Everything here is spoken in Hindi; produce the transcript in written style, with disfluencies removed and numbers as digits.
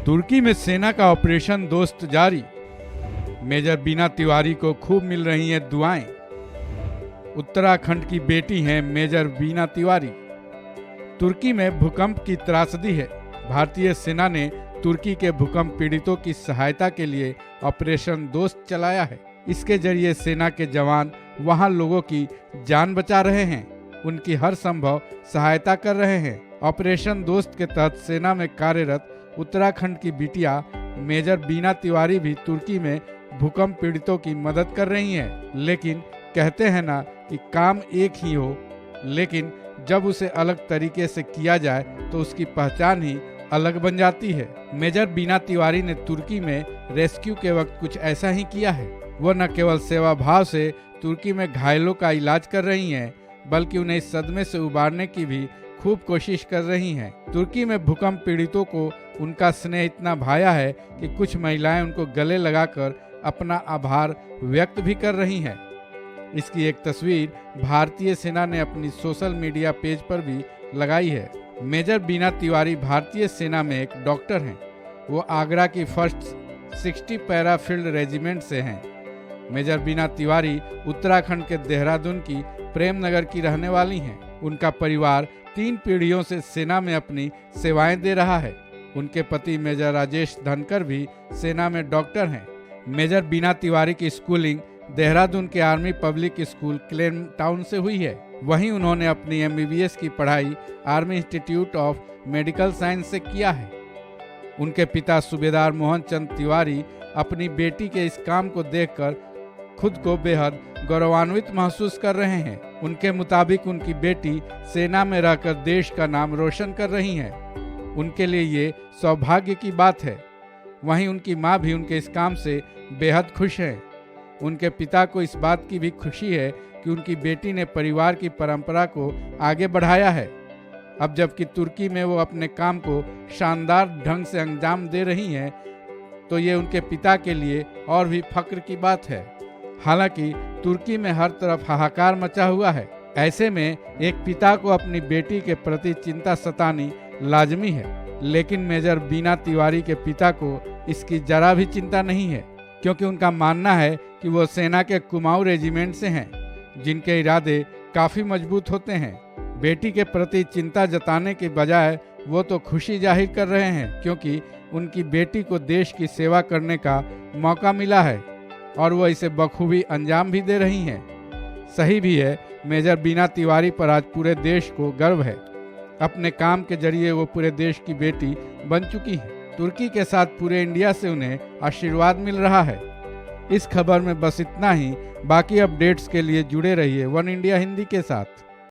तुर्की में सेना का ऑपरेशन दोस्त जारी। मेजर बीना तिवारी को खूब मिल रही हैं दुआएं। उत्तराखंड की बेटी हैं मेजर बीना तिवारी। तुर्की में भूकंप की त्रासदी है। भारतीय सेना ने तुर्की के भूकंप पीड़ितों की सहायता के लिए ऑपरेशन दोस्त चलाया है। इसके जरिए सेना के जवान वहां लोगों की जान बचा रहे हैं, उनकी हर संभव सहायता कर रहे हैं। ऑपरेशन दोस्त के तहत सेना में कार्यरत उत्तराखंड की बिटिया मेजर बीना तिवारी भी तुर्की में भूकंप पीड़ितों की मदद कर रही हैं। लेकिन कहते हैं ना कि काम एक ही हो, लेकिन जब उसे अलग तरीके से किया जाए तो उसकी पहचान ही अलग बन जाती है। मेजर बीना तिवारी ने तुर्की में रेस्क्यू के वक्त कुछ ऐसा ही किया है। वो न केवल सेवा भाव से तुर्की में घायलों का इलाज कर रही हैं, बल्कि उन्हें इस सदमे से उबारने की भी खूब कोशिश कर रही हैं। तुर्की में भूकंप पीड़ितों को उनका स्नेह इतना भाया है कि कुछ महिलाएं उनको गले लगाकर अपना आभार व्यक्त भी कर रही हैं। इसकी एक तस्वीर भारतीय सेना ने अपनी सोशल मीडिया पेज पर भी लगाई है। मेजर बीना तिवारी भारतीय सेना में एक डॉक्टर हैं। वो आगरा की फर्स्ट 60 पैरा फील्ड रेजिमेंट से हैं। मेजर बीना तिवारी उत्तराखंड के देहरादून की प्रेम नगर की रहने वाली हैं। उनका परिवार 3 पीढ़ियों से सेना में अपनी सेवाएं दे रहा है। उनके पति मेजर राजेश धनकर भी सेना में डॉक्टर हैं। मेजर बीना तिवारी की स्कूलिंग देहरादून के army public school claim town से हुई है। वहीं उन्होंने अपनी MBBS की पढ़ाई army institute of medical science से किया है। उनके पिता सूबेदार मोहन चंद तिवारी अपनी बेटी के इस काम को देखकर खुद को बेहद गौरवान्वित महसूस कर रहे हैं। उनके मुताबिक उनकी बेटी सेना में रहकर देश का नाम रोशन कर रही हैं। उनके लिए ये सौभाग्य की बात है। वहीं उनकी मां भी उनके इस काम से बेहद खुश हैं। उनके पिता को इस बात की भी खुशी है कि उनकी बेटी ने परिवार की परंपरा को आगे बढ़ाया है। अब जबकि तुर्की में वो अपने काम को शानदार ढंग से अंजाम दे रही हैं, तो ये उनके पिता के लिए और भी फक्र की बात है। हालांकि तुर्की में हर तरफ हाहाकार मचा हुआ है। ऐसे में एक पिता को अपनी बेटी के प्रति चिंता सतानी लाजमी है। लेकिन मेजर बीना तिवारी के पिता को इसकी जरा भी चिंता नहीं है, क्योंकि उनका मानना है कि वो सेना के कुमाऊं रेजिमेंट से हैं, जिनके इरादे काफ़ी मजबूत होते हैं। बेटी के प्रति चिंता जताने के बजाय वो तो खुशी जाहिर कर रहे हैं, क्योंकि उनकी बेटी को देश की सेवा करने का मौका मिला है और वो इसे बखूबी अंजाम भी दे रही हैं। सही भी है, मेजर बीना तिवारी पर आज पूरे देश को गर्व है। अपने काम के जरिए वो पूरे देश की बेटी बन चुकी है। तुर्की के साथ पूरे इंडिया से उन्हें आशीर्वाद मिल रहा है। इस खबर में बस इतना ही। बाकी अपडेट्स के लिए जुड़े रहिए वन इंडिया हिंदी के साथ।